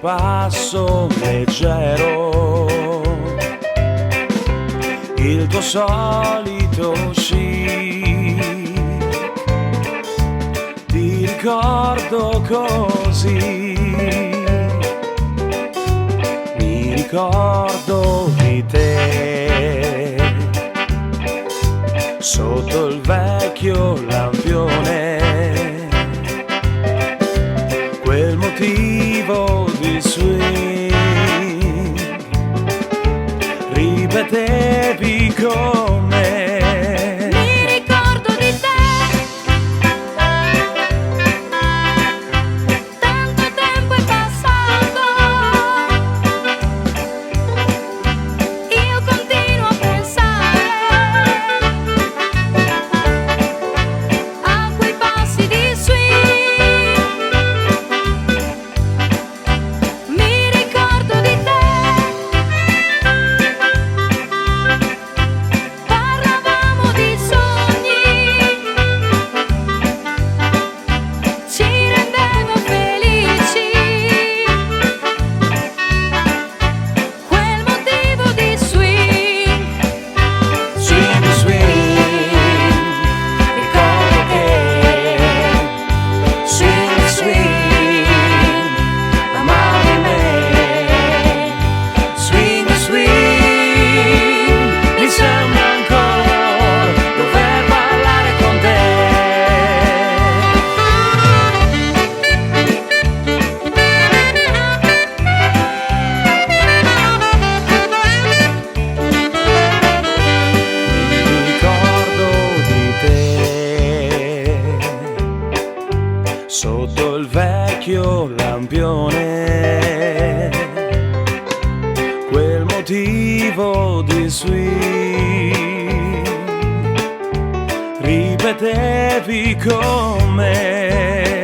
passo leggero, il tuo solito chic, ti ricordo così, mi ricordo di te, sotto il vecchio lampione, quel motivo di swing, ripetevi con me. Mi ricordo di te, tanto tempo è passato, io continuo a pensare a quei passi di swing. Mi ricordo di te, parlavamo di sogni, ci rendeva felici, quel motivo di swing. Swing, swing, ricordo che swing, swing, amavi me. Swing, swing, mi sembra ancora dover parlare con te. Mi ricordo di te, sotto il vecchio lampione, quel motivo di swing, ripetevi con me.